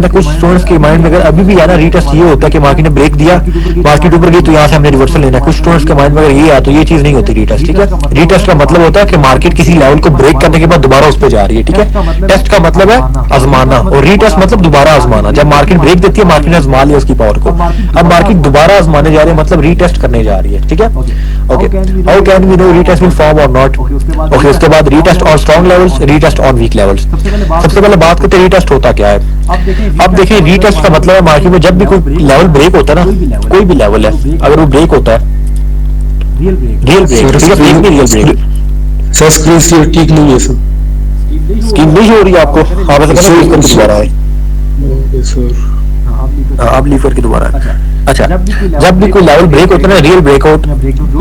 कुछ स्टूडेंट्स के माइंड में अगर अभी भी है ना रीटेस्ट ये होता है कि मार्केट ने ब्रेक दिया, मार्केट ऊपर गई तो यहाँ से हमने रिवर्सल लेना है। कुछ स्टूडेंट्स के माइंड में अगर ये आया तो ये चीज नहीं होती रीटेस्ट, ठीक है। रीटेस्ट का मतलब होता है कि मार्केट किसी लेवल को ब्रेक करने के बाद दोबारा उस पर जा रही है, ठीक है। टेस्ट का मतलब है आजमाना और रीटेस्ट मतलब दोबारा आजमाना। जब मार्केट ब्रेक देती है, मार्केट ने आजमा लिया उसकी पावर को, अब मार्केट दोबारा आजमाने जा रही है, मतलब रीटेस्ट करने जा रही है, ठीक है। Okay, how can we know retest will form और नॉट? ओके, उसके बाद retest on strong levels, retest on weak levels. सबसे पहले बात करते हैं रीटेस्ट होता क्या है। अब देखिए रीटेस्ट का मतलब है मार्केट में जब भी कोई लेवल ब्रेक होता है ना, कोई भी लेवल है अगर वो ब्रेक होता है, real break, real break. Sir screen ठीक नहीं है सर, स्कीम नहीं हो रही है आपको? हाँ वैसे दोबारा है अब लीवर की दोबारा। अच्छा, जब भी कोई लेवल ब्रेक होता है ना, रियल ब्रेकआउट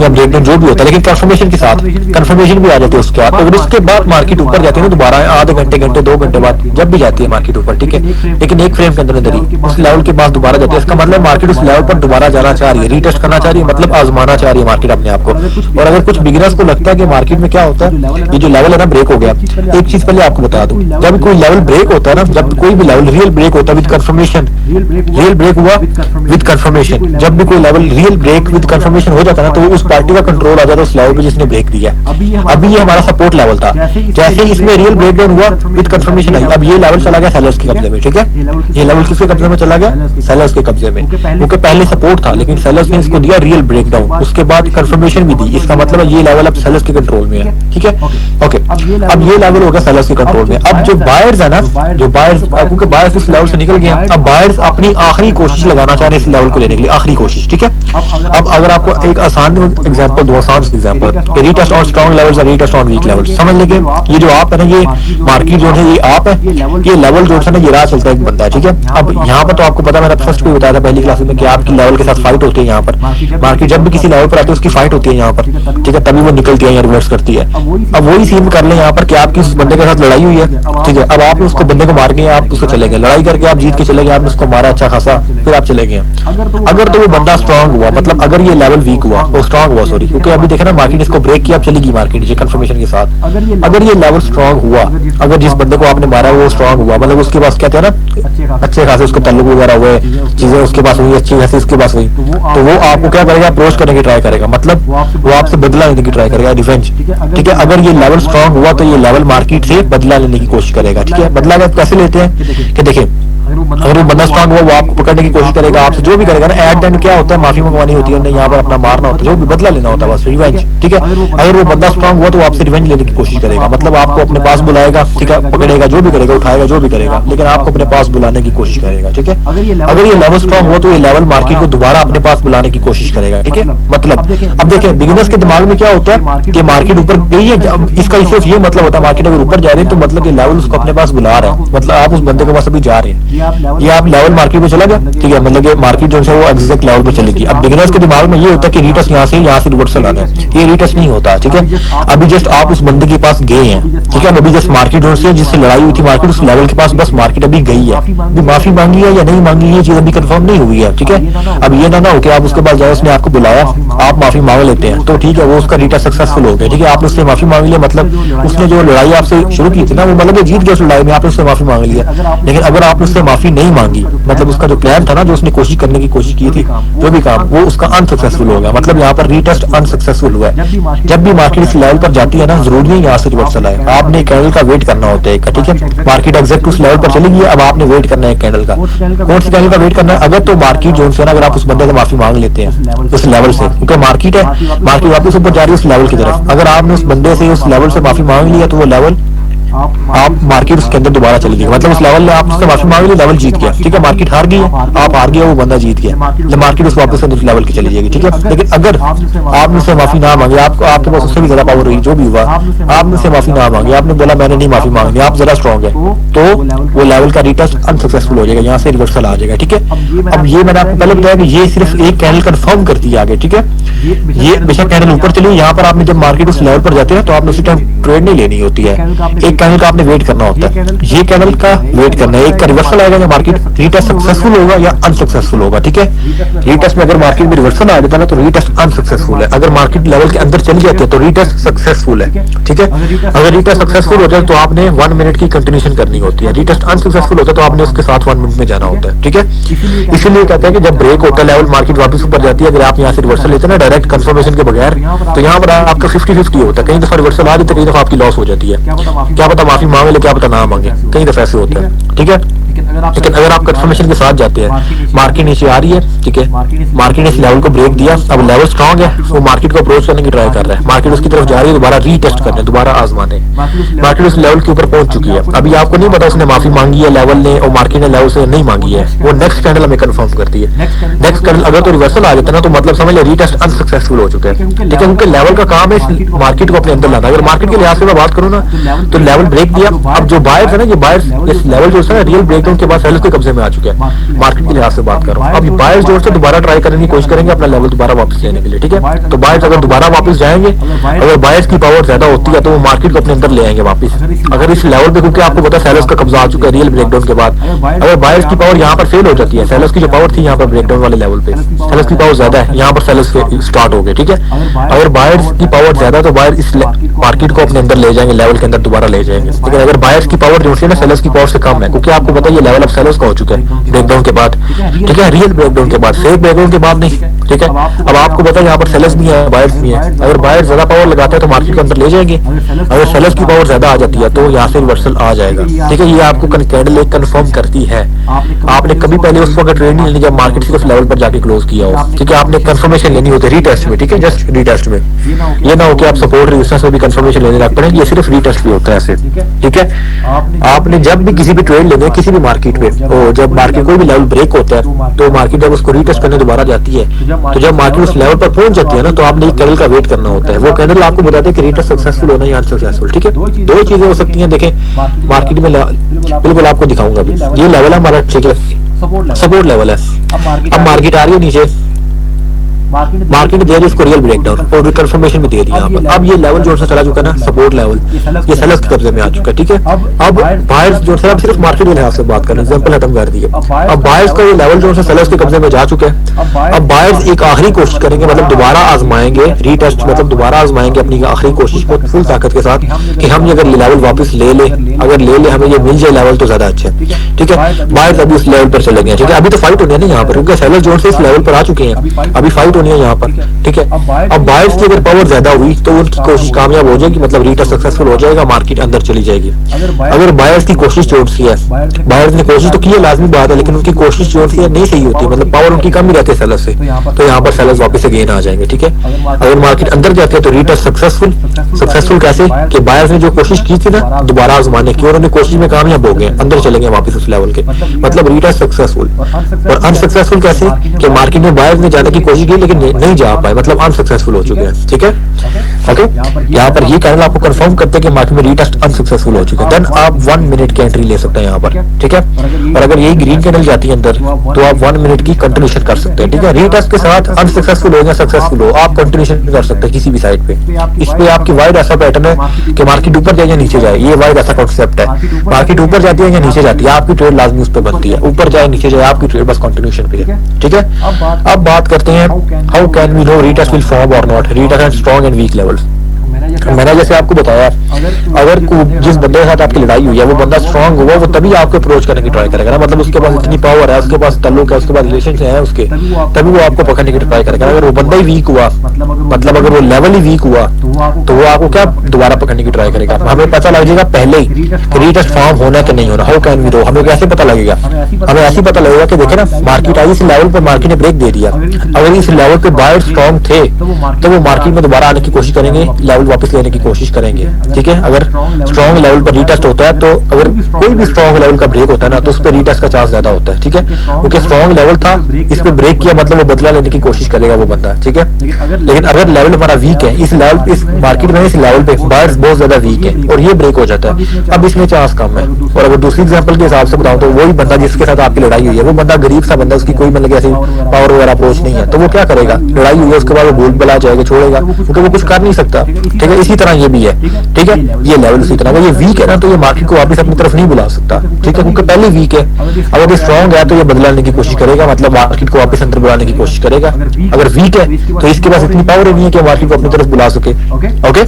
या ब्रेकडाउन जो भी होता है, लेकिन कंफर्मेशन के साथ कंफर्मेशन भी आ जाती है उसके बाद, और उसके बाद मार्केट ऊपर जाती है ना दोबारा आधे घंटे 2 घंटे बाद जब भी जाती है मार्केट ऊपर, ठीक है, लेकिन एक फ्रेम के अंदर ही उस लेवल के पास दोबारा जाती है। इसका मतलब मार्केट उस लेवल पर दोबारा जाना चाह रही है, रीटेस्ट करना चाह रही है, मतलब आजमाना चाह रही है मार्केट अपने आप को। और अगर कुछ बिगिनर्स को लगता है कि मार्केट में क्या होता है, ये जो लेवल है ना ब्रेक हो गया, एक चीज पहले आपको बता दूं, जब कोई लेवल ब्रेक होता है ना, जब कोई भी लेवल रियल ब्रेक होता है विद कंफर्मेशन, रियल ब्रेक हुआ विद कंफर्मेशन, जब भी कोई level real break with confirmation हो जाता है ना, तो उस पार्टी का कंट्रोल आ जाता है उस लेवल पे जिसने ब्रेक दिया। अभी ये हमारा सपोर्ट लेवल था, जैसे इसमें रियल ब्रेकडाउन हुआ विद कंफर्मेशन आई, अब ये लेवल चला गया सेलर्स के कब्जे में, ठीक है। ये लेवल किसके कब्जे में चला गया? सेलर्स के कब्जे में, क्योंकि पहले सपोर्ट था लेकिन सेलर्स ने इसको दिया रियल ब्रेकडाउन, उसके बाद कंफर्मेशन भी दी। इसका मतलब है ये लेवल अब सेलर्स के कंट्रोल में है, ठीक है। ओके, अब ये लेवल हो गया सेलर्स के कंट्रोल में। अब जो बायर्स है ना, जो बायर्स, क्योंकि बायर्स इस लेवल से निकल गए, अब बायर्स अपनी आखिरी कोशिश लगाना चाह रहे हैं इस लेवल को लेने के लिए, आखिरी कोशिश, ठीक है। अब अगर आपको एक आसान एग्जांपल दो, आसान example, retest on strong levels और रीटेस्ट ऑन वीक लेवल्स समझ लेंगे। ये जो आप है ना, ये मार्केट जो है ये आप है, ये लेवल जो है ना ये राह चलता है एक बंदा, ठीक है। अब यहाँ पर तो आपको पता, मैंने फर्स्ट भी बताया था पहली क्लास में कि आपकी लेवल के साथ फाइट होती है यहाँ पर। मार्केट जब भी किसी लेवल पर आती है उसकी फाइट होती है यहाँ पर, ठीक है, तभी वो निकलती है या रिवर्स करती है। अब वही सीन कर ले यहाँ पर कि आपकी उस बंदे के साथ लड़ाई हुई है, ठीक है। अब आप उसको बंदे को मार के आप उसको चले गए, लड़ाई करके आप जीत के चले गए, आपने उसको मारा अच्छा खासा, फिर आप चले गए। अगर तो वो बंदा स्ट्रांग हुआ, मतलब अगर ये लेवल वीक हुआ, वो स्ट्रांग हुआ, सॉरी, क्योंकि अभी देखा ना मार्केट इसको ब्रेक किया, अब चलेगी मार्केट ये कंफर्मेशन के साथ। अगर ये लेवल स्ट्रांग हुआ, अगर जिस बंदे को आपने मारा वो स्ट्रांग हुआ, मतलब उसके पास क्या था ना, अच्छे खासे उसको तल्लुक वगैरह हुए, चीजें उसके पास हुई अच्छी खासी उसके पास हुई, तो वो आपको क्या करेगा, अप्रोच करने की ट्राई करेगा, मतलब वो आपसे बदला लेने की ट्राई करेगा, रिवेंज, ठीक है। अगर ये लेवल स्ट्रांग हुआ तो ये लेवल मार्केट से बदला लेने की कोशिश करेगा, ठीक है। बदला आप कैसे लेते हैं कि देखिए, अगर वो बंदा स्ट्रांग हुआ वो आपको पकड़ने की कोशिश करेगा, आपसे जो भी करेगा ना, एट एंड क्या होता है, माफी मंगवानी होती है, यहाँ पर अपना मारना होता है, जो भी बदला लेना होता है, बस रिवेंज, ठीक है। अगर वो बंदा स्ट्रांग हुआ तो वो आपसे रिवेंज लेने की कोशिश करेगा, मतलब आपको अपने पास बुलाएगा, ठीक है, पकड़ेगा, जो भी करेगा, उठाएगा, जो भी करेगा, लेकिन आपको अपने पास बुलाने की कोशिश करेगा, ठीक है। अगर ये लेवल स्ट्रांग हुआ तो ये लेवल मार्केट को दोबारा अपने पास बुलाने की कोशिश करेगा, ठीक है। मतलब अब देखें बिगिनर्स के दिमाग में क्या होता है कि मार्केट ऊपर गई है, इसका सिर्फ ये मतलब होता है मार्केट अगर ऊपर जा रही है तो मतलब ये लेवल उसको अपने पास बुला रहा है, मतलब आप उस बंदे के पास अभी जा रहे हैं, ये आप लेवल मार्केट में चला गया, ठीक है, मतलब कि मार्केट जो है वो एग्जैक्ट लेवल पे चलेगी। अब बिगिनर्स के दिमाग में ये होता है कि रीटेस्ट यहाँ से रिवर्सल आना है, ये रीटेस्ट नहीं होता, ठीक है। अभी जस्ट आप उस बंदे के पास गए हैं, ठीक है, अभी जस्ट मार्केट से जिससे लड़ाई हुई थी, मार्केट उस लेवल के पास बस मार्केट अभी गई है, अभी माफी मांगी है या नहीं मांगी ये चीज अभी कंफर्म नहीं हुई है, ठीक है। अब ये ना हो कि आप उसके पास जाए, उसने आपको बुलाया, आप माफी मांग लेते हैं तो ठीक है, वो उसका रीटेस्ट सक्सेसफुल हो गया, ठीक है। आपने उससे माफी मांग लिया, मतलब उसने जो लड़ाई आपसे शुरू की थी ना, वो मतलब जीत गया उस लड़ाई में, आपने उससे माफी मांग लिया। लेकिन अगर आपने उससे माफी नहीं मांगी, मतलब उसका जो प्लान था ना, जो उसने कोशिश करने की कोशिश की थी, जो भी काम, वो उसका अनसक्सेसफुल हो गया, मतलब यहाँ पर रीटेस्ट अनसक्सेसफुल हुआ है। जब भी मार्केट इस लेवल पर जाती है ना, जरूरी है यहाँ से रिवर्सल आए, आपने कैंडल का वेट करना होता है, ठीक है। मार्केट एग्जैक्ट उस लेवल पर चली गई, अब आपने वेट करना है कैंडल का, कौन सी कैंडल का वेट करना है। अगर तो मार्केट जो है ना, अगर आप उस बंदे से माफी मांग लेते हैं उस लेवल से, क्योंकि मार्केट है, मार्केट वापस ऊपर जा रही है उस लेवल की तरफ, अगर आपने उस बंदे से उस लेवल से माफी मांग लिया तो वो लेवल आप मार्केट उसके अंदर दोबारा चली गई, मतलब उस लेवल में आप उससे माफी मांग ली, लेवल जीत गया, ठीक है। मार्केट हार गई है, आप हार गया, वो बंदा जीत गया, जब मार्केट उस वापस उस लेवल की चली जाएगी, ठीक है। लेकिन अगर आपने उससे माफी ना मांगी, आपके पास उससे भी ज्यादा पावर हुई, जो भी हुआ, आपने उससे माफी ना मांगी, आपने बोला मैंने नहीं माफी मांगनी, आप जरा स्ट्रॉन्ग है, तो वो लेवल का रीटेस्ट अनसक्सेसफुल हो जाएगा, यहाँ से रिवर्सल आ जाएगा, ठीक है। अब ये मैंने आपको पहले बताया कि ये सिर्फ एक कैंडल कंफर्म करती है आगे, ठीक है। ये बेशक कैंडल ऊपर चली, यहाँ पर आपने जब मार्केट उस लेवल पर जाते हैं तो आपने उसी टाइम ट्रेड नहीं लेनी होती है, एक कैंडल का आपने वेट करना होता है, ये कैंडल का वेट करना है, एक का रिवर्सल आएगा या मार्केट रीटेस्ट सक्सेसफुल होगा या अनसक्सेसफुल होगा, ठीक है। रीटेस्ट में अगर मार्केट में रिवर्सल आ जाता है ना तो रीटेस्ट अनसक्सेसफुल है, अगर मार्केट लेवल के अंदर चली जाती है तो रीटेस्ट सक्सेसफुल है, ठीक है। अगर रीटेस्ट सक्सेसफुल हो जाए तो आपने 1 मिनट की कंटिन्यूशन करनी होती है, रीटेस्ट अनसक्सेसफुल होता है तो आपने उसके साथ 1 मिनट में जाना होता है, ठीक है। इसीलिए कहते हैं कि जब ब्रेक होता है लेवल मार्केट वापस ऊपर जाती है, अगर आप यहाँ से रिवर्सल लेते हैं ना डायरेक्ट कंफर्मेशन के बगैर, तो यहाँ पर आपका 50-50 होता है, कई दफा रिवर्सल आ जाता है, कई दफा आपकी लॉस हो जाती है, क्या पता माफी मांगे ले, क्या पता ना मांगे, कई दफा ऐसे होता है, ठीक है। लेकिन अगर आप कंफर्मेशन के साथ जाते हैं, मार्केट नीचे आ रही है, ठीक है, मार्केट ने इस लेवल को ब्रेक दिया, अब लेवल स्ट्रांग है, वो मार्केट को अप्रोच करने की ट्राई कर रहा है, मार्केट उसकी तरफ जा रही है, दोबारा रीटेस्ट करने, दोबारा आजमाने, मार्केट उस लेवल के ऊपर पहुंच चुकी है, अभी आपको नहीं पता उसने माफी मांगी है लेवल ने और मार्केट ने लेवल से नहीं मांगी है, वो नेक्स्ट कैंडल हमें कंफर्म करती है। नेक्स्ट कैंडल अगर तो रिवर्सल आ जाता है ना तो मतलब समझ ले रीटेस्ट अनसक्सेसफुल हो चुका है, ठीक है, क्योंकि लेवल का काम है मार्केट को अपने अंदर लाना। अगर मार्केट के लिहाज से मैं बात करूँ ना तो लेवल ब्रेक दिया, अब जो बायर्स है ना, ये बायर्स इस लेवल जो है रियल ब्रेकडाउन के बाद सेलर्स के कब्जे में आ चुके हैं, मार्केट के लिहाज से बात कर रहा हूँ। अब ये बायर्स जो है दोबारा ट्राई करने की कोशिश करेंगे अपना लेवल दोबारा वापस लेने के लिए, ठीक है। तो बायर्स अगर दोबारा वापस जाएंगे, अगर बायर्स की पावर ज्यादा होती है तो वो मार्केट को अपने अंदर ले आएंगे वापस। अगर इस लेवल पे, क्योंकि आपको पता है सेलर्स का कब्जा आ चुका है रियल ब्रेकडाउन के बाद, अगर बायर्स की पावर यहाँ पर फेल हो जाती है, सेलर्स की जो पावर थी यहाँ पर ब्रेकडाउन वाले लेवल पे, सेलर्स की पावर ज्यादा है, यहाँ पर सेलर्स स्टार्ट हो गए, ठीक है। अगर बायर्स की पावर ज्यादा तो बायर इस मार्केट को अपने अंदर ले जाएंगे, लेवल के अंदर दोबारा ले जाएंगे। लेकिन अगर बायर्स की पावर जो है ना सेलर्स की पावर से कम है, क्योंकि आपको पता है ये लेवल अब सेलर्स का हो चुका है ब्रेकडाउन के बाद, ठीक है, रियल ब्रेकडाउन के बाद, फेक ब्रेकडाउन के बाद नहीं, ठीक है। अब आपको पता है यहाँ पर सेलर्स भी है, बायर्स भी है, अगर बायर्स ज्यादा पावर लगाते हैं तो मार्केट के अंदर ले जाएंगे, अगर सेलर्स की पावर ज्यादा आ जाती है तो यहाँ से रिवर्सल आ जाएगा, ठीक है। ये आपको कैंडल एक कंफर्म करती है। आपने कभी पहले उस वक्त ट्रेड नहीं लेनी जब मार्केट सिर्फ लेवल पर जाके क्लोज किया हो, ठीक है, आपने कंफर्मेशन लेनी होती है रीटेस्ट में, ठीक है, जस्ट रीटेस्ट में, ये ना हो कि आप सपोर्ट रेजिस्टेंस में भी कंफर्मेशन लेने लग पड़े, ये सिर्फ रीटेस्ट भी होता है ऐसे, ठीक है। आपने जब भी किसी भी ट्रेड लेने किसी भी मार्केट में, और जब मार्केट कोई भी लेवल ब्रेक होता है तो मार्केट जब उसको रीटेस्ट करने दोबारा जाती है, तो जब मार्केट उस लेवल पर पहुंच जाती है ना तो आपने एक कैंडल का वेट करना होता है, वो कैंडल आपको बताते हैं कि रीटेस्ट सक्सेसफुल होना या अनसक्सेसफुल, ठीक है। दो चीजें हो सकती हैं, देखें मार्केट में बिल्कुल आपको दिखाऊंगा अभी, ये लेवल है हमारा, ठीक है, सपोर्ट लेवल है। अब मार्केट आ रही है नीचे, मार्केट दे रही है इसको रियल ब्रेकडाउन और कंफर्मेशन भी दे रही है यहाँ पर। अब ये लेवल जो सा चला चुका है ना सपोर्ट लेवल, ये सेलर्स के कब्जे में आ चुका है, ठीक है। अब बायर्स जो है सिर्फ मार्केट के लिहाज से बात करें, एग्जांपल खत्म कर दिए, अब बायर्स का ये लेवल जो है सेलर्स के कब्जे में जा चुका है। अब बायर्स एक आखिरी कोशिश करेंगे, मतलब दोबारा आजमाएंगे रीटेस्ट, मतलब दोबारा आजमाएंगे अपनी आखिरी कोशिश को फुल ताकत के साथ कि हम अगर लेवल वापस ले ले, अगर ले ले हमें ये मिल जाए लेवल तो ज्यादा अच्छा है, ठीक है। बायर्स अभी उस लेवल पर चले गए, ठीक है। अभी तो फाइट होनी है ना यहाँ पर, क्योंकि सेलर्स जो है इस लेवल पर आ चुके हैं, अभी फाइट होनी है यहाँ पर, ठीक है। अब बायर्स की अगर पावर ज्यादा हुई तो उनकी कोशिश कामयाब हो जाएगी, मतलब रीटेस्ट सक्सेसफुल हो जाएगा, मार्केट अंदर चली जाएगी। अगर बायर्स की कोशिश जो सी है, बायर्स ने कोशिश तो की है लाजमी बात है, लेकिन उनकी कोशिश जो सी है नहीं सही होती, मतलब पावर उनकी कम ही रहती है सेलर्स से, तो यहाँ पर सेलर्स वापस से गेन आ जाएंगे, ठीक है। अगर मार्केट अंदर जाते हैं तो रीटेस्ट सक्सेसफुल कैसे कि बायर्स ने जो कोशिश की थी ना दोबारा आजमाने की, उन्होंने कोशिश में कामयाब हो गए, अंदर चलेंगे वापस उस लेवल के, मतलब रीटेस्ट सक्सेसफुल। और अनसक्सेसफुल कैसे कि मार्केट में बायर्स ने जाने की कोशिश की लेकिन नहीं जा पाए, मतलब अनसक्सेसफुल हो चुके हैं, ठीक है। ओके, यहाँ पर ये कैंडल आपको कंफर्म करते हैं कि मार्केट में रीटेस्ट अनसक्सेसफुल हो चुके हैं, देन आप 1 मिनट की एंट्री ले सकते हैं यहाँ पर, ठीक है। और अगर यही ग्रीन कैंडल जाती है अंदर तो आप 1 मिनट की कंटिन्यूशन कर सकते हैं, ठीक है। रीटेस्ट के साथ अनसक्सेसफुल हो या सक्सेसफुल हो आप कंटिन्यूशन कर सकते हैं किसी भी साइड पे। इस पे आपकी वाइड ऐसा पैटर्न है कि मार्केट ऊपर जाए या नीचे जाए, ये वाइड ऐसा कॉन्सेप्ट है, मार्केट ऊपर जाती है या नीचे जाती है आपकी ट्रेड लाजमी उस पर बनती है, ऊपर जाए नीचे जाए आपकी ट्रेड बस कंटिन्यूशन पे है, ठीक है। अब बात करते हैं how can we know retest will form और not, retest and strong and weak levels. मैंने जैसे आपको बताया, अगर जिस बंदे के साथ आपकी लड़ाई हुई है वो बंदा स्ट्रांग हुआ, वो तभी आपको अप्रोच करने की ट्राई करेगा ना, मतलब उसके पास इतनी पावर है, उसके पास ताल्लुक है, उसके पास रिलेशन है उसके, तभी वो आपको पकड़ने की ट्राई करेगा। अगर वो बंदा ही वीक हुआ, मतलब अगर वो लेवल ही वीक हुआ तो वो आपको क्या दोबारा पकड़ने की ट्राई करेगा। हमें पता लग जाएगा पहले ही रीटेस्ट फॉर्म होना कि नहीं होना, हाउ कैन वी नो, हमें कैसे पता लगेगा, हमें ऐसे पता लगेगा कि देखे ना मार्केट आई इस लेवल पर, मार्केट ने ब्रेक दे दिया, अगर इस लेवल पे बायर स्ट्रांग थे तो वो मार्केट में दोबारा आने की कोशिश करेंगे, लेवल वापस लेने की कोशिश करेंगे, ठीक है। अगर स्ट्रॉन्ग लेवल पर रीटेस्ट होता है तो अगर कोई भी स्ट्रॉन्ग लेवल का ब्रेक होता है ना तो उस पर रीटेस्ट का चांस ज्यादा होता है, ठीक है, क्योंकि स्ट्रॉन्ग लेवल था, इस पे ब्रेक किया मतलब वो बदला लेने की कोशिश करेगा वो बंदा, ठीक है। लेकिन अगर लेवल हमारा वीक है, इस लेवल इस मार्केट में इस लेवल पे बायर्स बहुत ज्यादा वीक है और ये ब्रेक हो जाता है, अब इसमें चांस कम है। और अगर दूसरी एग्जांपल के हिसाब से बताऊं तो वही बंदा जिसके साथ आपकी लड़ाई हुई है वो बंदा गरीब सा बंदा, उसकी कोई मतलब ऐसी पावर वगैरह अप्रोच नहीं है, तो वो क्या करेगा, लड़ाई हुई है उसके बाद वो बोल बला जाएगा, छोड़ेगा, क्योंकि वो कुछ कर नहीं सकता, ठीक है, इसी तरह ये भी है, ठीक है, ये लेवल इसी तरह, अगर ये वीक है ना तो ये मार्केट को वापस अपनी तरफ नहीं बुला सकता, ठीक है, क्योंकि पहले वीक है। अगर ये स्ट्रॉन्ग है तो ये बदलाने की कोशिश करेगा, मतलब मार्केट को वापस अंदर बुलाने की कोशिश करेगा। अगर वीक है तो इसके पास इतनी पावर नहीं है कि मार्केट को अपनी तरफ बुला सके। ओके,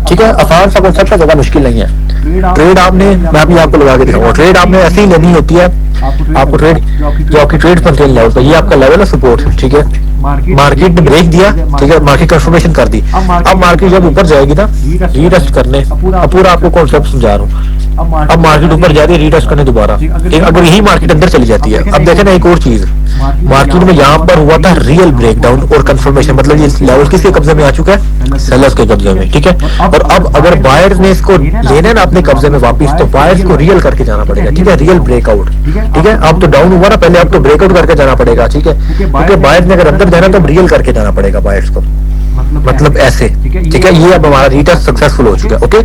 ठीक है, आसान सा कॉन्सेप्ट है, ज्यादा मुश्किल नहीं है। ट्रेड आपने, मैं अभी आपको लगा के दिखाऊंगा, ट्रेड आपने ऐसे ही लेनी होती है। आपको ट्रेड, जो आपकी ट्रेड बनती है लेवल पर, ये आपका लेवल है सपोर्ट, ठीक है, मार्केट ने ब्रेक दिया, ठीक है, मार्केट कंफर्मेशन कर दी। अब मार्केट जब ऊपर जाएगी ना रीटेस्ट करने, अब पूरा आपको कॉन्सेप्ट समझा रहा हूँ, अब मार्केट ऊपर जा रही है रीटेस्ट करने दोबारा, ठीक, अगर यही मार्केट अंदर चली जाती है। अब देखें ना एक और चीज, मार्केट में यहाँ पर हुआ था रियल ब्रेकडाउन और कंफर्मेशन, मतलब ये लेवल किसके कब्जे में आ चुका है, सेलर्स के कब्जे में, ठीक है। और अब अगर बायर्स ने इसको लेना है ना अपने कब्जे में वापस, तो बायर्स को रियल करके जाना पड़ेगा, ठीक है, रियल ब्रेकआउट, ठीक है। अब तो डाउन हुआ ना पहले, अब तो ब्रेकआउट करके जाना पड़ेगा, ठीक है, क्योंकि बायर्स ने अगर अंदर जाना तो रियल करके जाना पड़ेगा बायर्स को, मतलब ऐसे, ठीक है। ये अब हमारा रीटेस्ट सक्सेसफुल हो चुका है। ओके,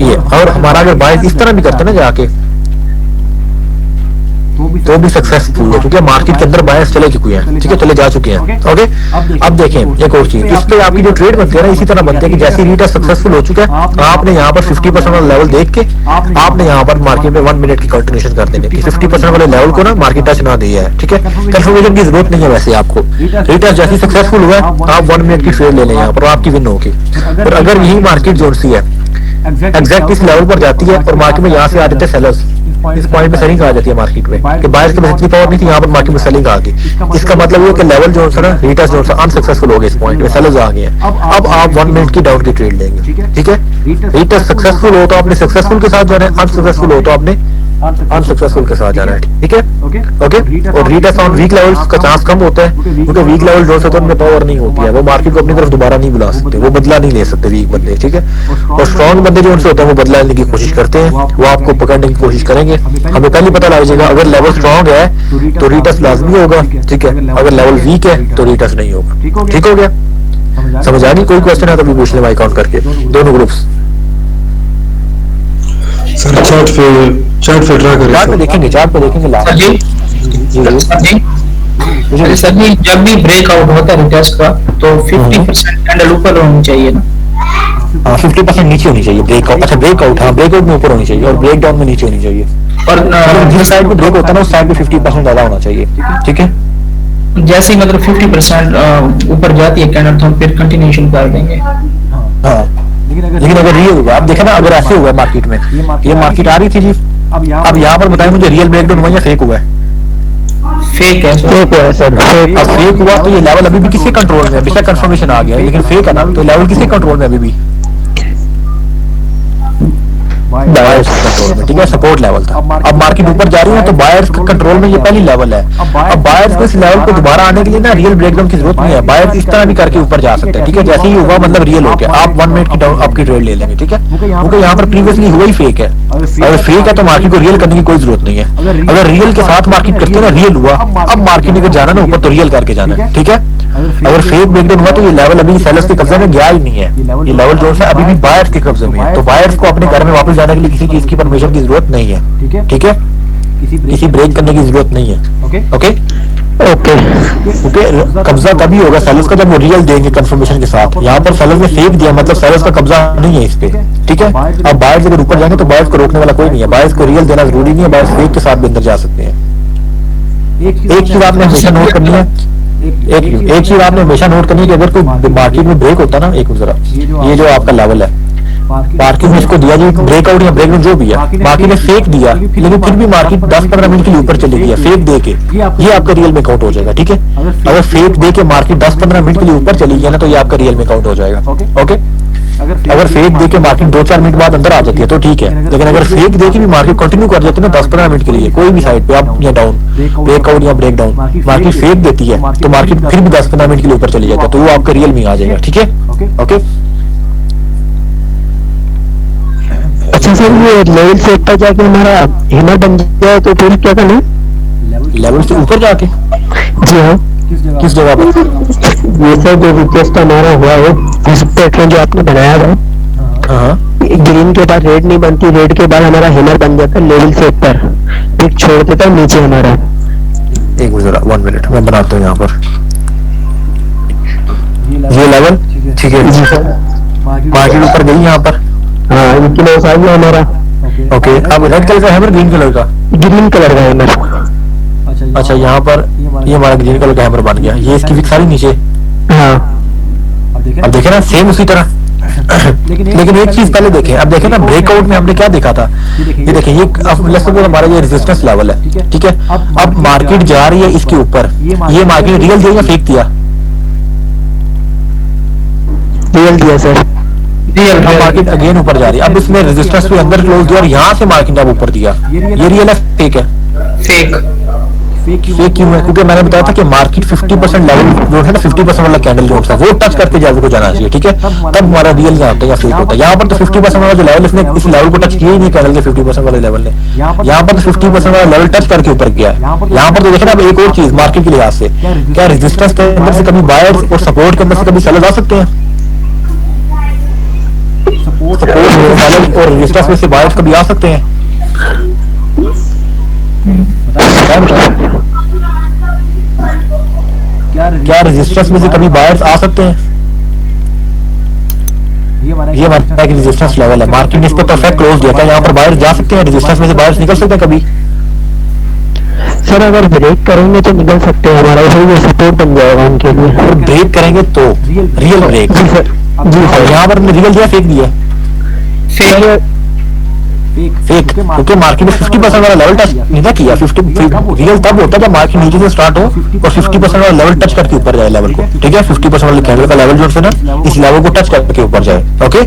ये और हमारा अगर बायर्स इस तरह भी करते ना जाके तो भी सक्सेसफुल है, क्योंकि मार्केट के अंदर बायर्स चले चुके हैं, ठीक है, चले जा चुके हैं। ओके, अब देखें एक और चीज, इस पे आपकी जो ट्रेड बनती है ना इसी तरह बनती है कि जैसे रीटेस्ट सक्सेसफुल हो चुका है, आपने यहाँ पर 50% वाला लेवल देख के आपने यहाँ पर मार्केट में 1 मिनट की कंटिन्यूएशन कर देनी है, 50% वाले लेवल को ना मार्केट टच ना दिया है, ठीक है। कंफर्मेशन की जरूरत नहीं है वैसे आपको, रीटेस्ट जैसे सक्सेसफुल हुआ है आप 1 मिनट की ट्रेड ले लें यहाँ पर, आपकी विन होगी। और अगर यही मार्केट जोन सी है एग्जैक्ट इस लेवल पर जाती है और मार्केट में यहाँ से आ जाते हैं सेलर्स, इस पॉइंट में सेलिंग आ जाती है मार्केट में, कि बायर्स के पास इतनी पावर नहीं थी, यहाँ पर मार्केट में सेलिंग आ गई। इसका मतलब ये कि लेवल जो है ना रीटेस्ट जो है अनसक्सेसफुल हो गए, इस पॉइंट में सेलर्स आ गए हैं। अब आप 1 मिनट की डाउन की ट्रेड लेंगे, ठीक है। रीटेस्ट सक्सेसफुल हो तो आपने सक्सेसफुल के साथ जाना है, अनसक्सेसफुल हो तो आपने अनसक्सेसफुल के साथ जाना है, ठीक है। ओके, और रीटेस्ट ऑन वीक लेवल्स का चांस कम होता है, क्योंकि वीक लेवल जो है तो उनमें पावर नहीं होती है, वो मार्केट को अपनी तरफ दोबारा नहीं बुला सकते, वो बदला नहीं ले सकते वीक बंदे, ठीक है। और स्ट्रॉन्ग बंदे जो उनसे होते हैं वो बदला लेने की कोशिश करते हैं, वो आपको पकड़ने की कोशिश करेंगे। हमें पहले पता लग जाएगा अगर लेवल स्ट्रॉन्ग है तो रीटेस्ट लाजमी होगा, ठीक है, अगर लेवल वीक है तो रीटेस्ट नहीं होगा। ठीक हो गया, समझ आ गई? कोई क्वेश्चन है तो भी पूछ ले माइक ऑन करके, दोनों ग्रुप्स। सर चार्ट पे ट्राई करें, चार्ट पे देखेंगे, चार्ट पे देखेंगे लास्ट। सर जी जब भी ब्रेकआउट होता है रिटेस्ट का तो 50% कैंडल ऊपर होनी चाहिए ना? हाँ, 50% नीचे होनी चाहिए ब्रेकआउट। अच्छा ब्रेकआउट, हाँ ब्रेकआउट में ऊपर होनी चाहिए और ब्रेकडाउन में नीचे होनी चाहिए। और जिस साइड पे ब्रेक होता है ना उस साइड पे 50% ज्यादा होना चाहिए, ठीक है। जैसे ही मतलब 50% ऊपर जाती है कैंडल तो हम फिर कंटिन्यूएशन कर देंगे। हाँ, लेकिन अगर रियल हुआ, आप देखे ना अगर ऐसे हुआ मार्केट में, ये मार्केट आ रही थी जी, अब यहाँ पर बताएं मुझे रियल ब्रेकडाउन हुआ या फेक हुआ है? फेक है सर। अब फेक हुआ तो ये लेवल अभी भी किसके कंट्रोल में है? बेशक कंफर्मेशन आ गया है लेकिन फेक है ना, तो लेवल किसके कंट्रोल में अभी भी? बायर्स कंट्रोल में, ठीक है, सपोर्ट लेवल था। अब मार्केट ऊपर जा रही है तो बायर्स के कंट्रोल में ये पहली लेवल है। अब बायर्स को इस लेवल को दोबारा आने के लिए ना रियल ब्रेकडाउन की जरूरत नहीं है, बायर्स इस तरह भी करके ऊपर जा सकते हैं, ठीक है। जैसे ही हुआ मतलब रियल हो गया, आप 1 मिनट की डाउन आपकी ट्रेड ले लेंगे, ठीक है, क्योंकि यहाँ पर प्रीवियसली हुआ ही फेक है। अगर फेक है तो मार्केट को रियल करने की कोई जरूरत नहीं है। अगर रियल के साथ मार्केट करते हैं ना, रियल हुआ, अब मार्केट ने जाना ना ऊपर तो रियल करके जाना है, ठीक है। अगर फेक ब्रेकडाउन हुआ तो ये लेवल अभी सेलर्स के कब्जे में गया ही नहीं है, ये लेवल जो है अभी भी बायर्स के कब्जे में है। तो बायर्स को अपने घर में वापस जाने के लिए किसी चीज की परमिशन की जरूरत नहीं है, ठीक है, किसी ब्रेक करने की जरूरत नहीं है। ओके ओके ओके, कब्जा तभी होगा सेलर्स का जब वो रियल देंगे कंफर्मेशन के साथ। यहाँ पर सेलर्स ने फेक दिया, मतलब सेलर्स का कब्जा नहीं है इस पे, ठीक है। अब बायर्स अगर ऊपर जाएंगे तो बायर्स को रोकने वाला कोई नहीं है, बायर्स को रियल देना जरूरी नहीं है, बायर्स फेक के साथ भी अंदर जा सकते हैं। एक चीज आपने हमेशा नोट करनी है, एक चीज आपने हमेशा नोट करनी है कि अगर कोई मार्केट में ब्रेक होता है ना, एक जरा ये जो आपका लेवल है मार्केट में इसको दिया जी ब्रेकआउट या ब्रेकडाउन जो भी है, मार्केट ने फेक दिया लेकिन फिर भी मार्केट 10-15 मिनट के लिए ऊपर चली गई फेक दे के, ये आपका रियल में काउंट हो जाएगा, ठीक है। अगर फेक दे के मार्केट 10-15 मिनट के लिए ऊपर चली गई ना तो ये आपका रियल में काउंट हो जाएगा। ओके, अगर फेक दे के मार्केट 2-4 मिनट बाद अंदर आ जाती है तो ठीक है, लेकिन अगर फेक दे के भी मार्केट कंटिन्यू कर जाती है ना 10-15 मिनट के लिए कोई भी साइड पे अप या डाउन, ब्रेकआउट या ब्रेकडाउन, मार्केट फेक देती है तो मार्केट फिर भी 10-15 मिनट के लिए ऊपर चली जाती है, तो वो आपका रियल में आ जाएगा, ठीक है। ओके, अच्छा सर, ये लेवल से ऊपर जाके हमारा हिम्मत बन जाए तो फिर क्या करना है? लेवल से ऊपर जाके? जी हाँ, किस जगह पर? ये सर जो रिक्वेस्ट हमारा हुआ है इस पैटर्न जो आपने बनाया है, ग्रीन के बाद रेड नहीं बनती, रेड के बाद हमारा हिमर बन जाता है लेवल से ऊपर, फिर छोड़ देता है नीचे हमारा। एक मिनट जरा, 1 मिनट मैं बनाता हूँ यहाँ पर ये लेवल, ठीक है जी सर। मार्केट ऊपर गई यहाँ पर। हाँ ये क्लोज आ गया हमारा। ओके, अब रेड कलर का हैमर, ग्रीन कलर का, ग्रीन कलर का हैमर। अच्छा यहाँ पर ये हमारा ग्रीन कलर का हैमर बन गया, ये इसकी विक सारी नीचे। हाँ अब देखे ना सेम उसी तरह। लेकिन एक चीज पहले देखें, अब देखें ना ब्रेकआउट में हमने क्या देखा था, ये देखें ये अब लेट्स सपोज हमारा ये रेजिस्टेंस लेवल है, ठीक है। अब मार्केट जा रही है इसके ऊपर, ये मार्केट रियल दिया या फेक दिया? रियल दिया सर। अब मार्केट अगेन ऊपर जा रही है, अब इसमें रेजिस्टेंस भी अंदर क्लोज दिया और यहाँ से मार्केट अब ऊपर दिया, ये रियल है फेक है? फेक। फेक क्यों है? क्योंकि मैंने बताया था कि मार्केट 50% लेवल जो है ना 50% वाला कैंडल जो है वो टच करके लेवल को जाना चाहिए, ठीक है, तब हमारा रियल यहाँ होता है या फेक होता है। यहाँ पर तो 50% वाला जो लेवल इसने इस लेवल को टच किया ही नहीं कैंडल के 50% वाले लेवल ने, यहाँ पर तो 50% वाला लेवल टच करके ऊपर गया है। यहाँ पर तो देखिए ना अब एक और चीज मार्केट के लिहाज से, क्या रेजिस्टेंस के अंदर से कभी बायर्स और सपोर्ट के अंदर से कभी सेलर्स आ सकते हैं? सपोर्ट और रेजिस्टेंस में से बायर्स कभी आ सकते हैं? क्या रेजिस्टेंस में से कभी बायर्स आ सकते हैं? ये हमारा रेजिस्टेंस लेवल है, मार्केट ने इस पर परफेक्ट क्लोज दिया था, यहाँ पर बायर्स जा सकते हैं, रेजिस्टेंस में से बायर्स निकल सकते हैं कभी? सर अगर ब्रेक करेंगे तो निकल सकते हैं, हमारा ये सपोर्ट बन जाएगा उनके लिए। ब्रेक करेंगे तो रियल ब्रेक। जी सर, जी सर। यहाँ पर रियल दिया फेक दिया? फेक, क्योंकि मार्केट में 50% वाला लेवल टच नहीं था किया। 50 रियल तब होता है जब मार्केट नीचे से स्टार्ट हो और 50% वाला लेवल टच करके ऊपर जाए लेवल को, ठीक है। 50% वाले कैंडल का लेवल जो है ना इस लेवल को टच करके ऊपर जाए, ओके।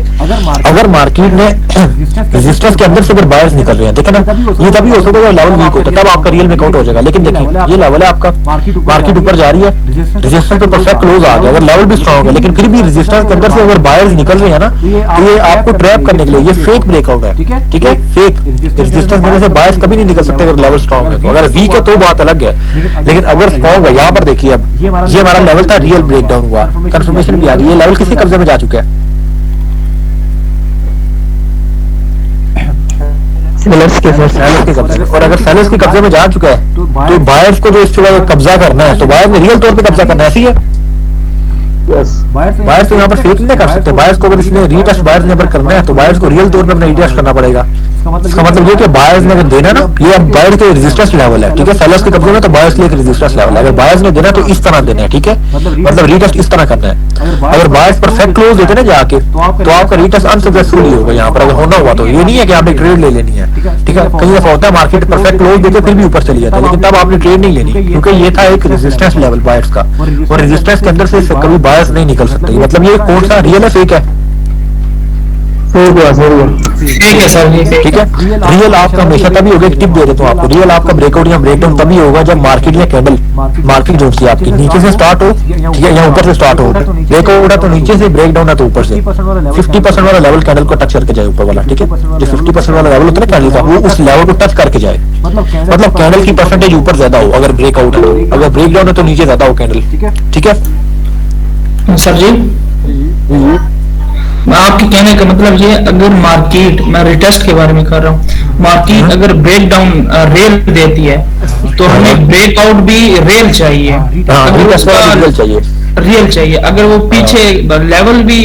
अगर मार्केट में रेजिस्टेंस के अंदर से अगर बायर्स निकल रहे हैं, देखिए ना ये तभी हो सकता है लेवल वीक होता है, तब आपका रियल में काउंट हो जाएगा। लेकिन देखिए ये लेवल है आपका, मार्केट ऊपर जा रही है, रेजिस्टेंस पे परफेक्ट क्लोज आ गया, अगर लेवल भी स्ट्रॉन्ग है, लेकिन फिर भी रेजिस्टेंस के अंदर से अगर बायर्स निकल रहे हैं ना तो ये आपको ट्रैप करने के लिए ये फेक ब्रेकआउट है, ठीक है। फेक रेजिस्टेंस देने से बायर्स कभी नहीं निकल सकते अगर लेवल स्ट्रॉन्ग है तो। अगर वीक है तो बात अलग है, लेकिन अगर स्ट्रॉन्ग है, यहाँ पर देखिए अब ये हमारा लेवल था, रियल ब्रेकडाउन हुआ, कंफर्मेशन भी आ गई, ये लेवल किसके कब्जे में जा चुका है? सेलर्स के कब्जे में। और अगर सेलर्स के कब्जे में जा चुका है तो बायर्स को जो इस जगह कब्जा करना है तो बायर्स ने रियल तौर पे कब्जा करना है, ऐसी है। बायर्स तो यहाँ पर फेक नहीं कर सकते, बायर्स को अगर इसने रीटेस्ट बायर्स ने अगर करना है तो बायर्स को रियल तौर पे अपना रीटेस्ट करना पड़ेगा। इसका मतलब ये कि बायर्स ने अगर देना ना, ये अब बायर्स के रेजिस्टेंस लेवल है, ठीक है। सेलर्स के कब्जे में तो बायर्स के लिए रेजिस्टेंस लेवल है, अगर बायर्स ने देना तो इस तरह देना है, ठीक है, मतलब रीटेस्ट इस तरह करना है। अगर बायर्स परफेक्ट क्लोज देते ना जाके तो आपका रीटेस्ट अनसक्सेसफुल ही होगा यहाँ पर, अगर होना हुआ तो। ये नहीं है कि आपने ट्रेड ले लेनी है, ठीक है। कई दफा होता है मार्केट परफेक्ट क्लोज देते फिर भी ऊपर चली जाता है, लेकिन तब आपने ट्रेड नहीं लेनी, क्योंकि ये था एक रेजिस्टेंस लेवल बायर्स का, और रेजिस्टेंस के अंदर से कभी बायर्स नहीं निकल सकते। मतलब ये कौन सा रियल है फेक है? ठीक है सर, ठीक है। रियल आपका हमेशा तभी होगा, एक टिप दे देता हूँ आपको, रियल आपका ब्रेकआउट या ब्रेकडाउन तभी होगा जब मार्केट या कैंडल मार्केट जो सी आपकी नीचे से स्टार्ट हो, ठीक है, या ऊपर से स्टार्ट हो। ब्रेकआउट है तो नीचे से, ब्रेकडाउन है तो ऊपर से 50% वाला लेवल कैंडल को टच करके जाए ऊपर वाला, ठीक है। जो 50% वाला लेवल होता है कैंडल का, वो उस लेवल को टच करके जाए, मतलब कैंडल की परसेंटेज ऊपर ज्यादा हो अगर ब्रेकआउट है, अगर ब्रेकडाउन है तो नीचे ज्यादा हो कैंडल, ठीक है सर जी। मैं आपके कहने का मतलब ये, अगर मार्केट, मैं रिटेस्ट के बारे में कर रहा हूँ, मार्केट अगर ब्रेकडाउन रेल देती है तो हमें ब्रेकआउट भी रेल चाहिए, रियल चाहिए। अगर वो पीछे लेवल भी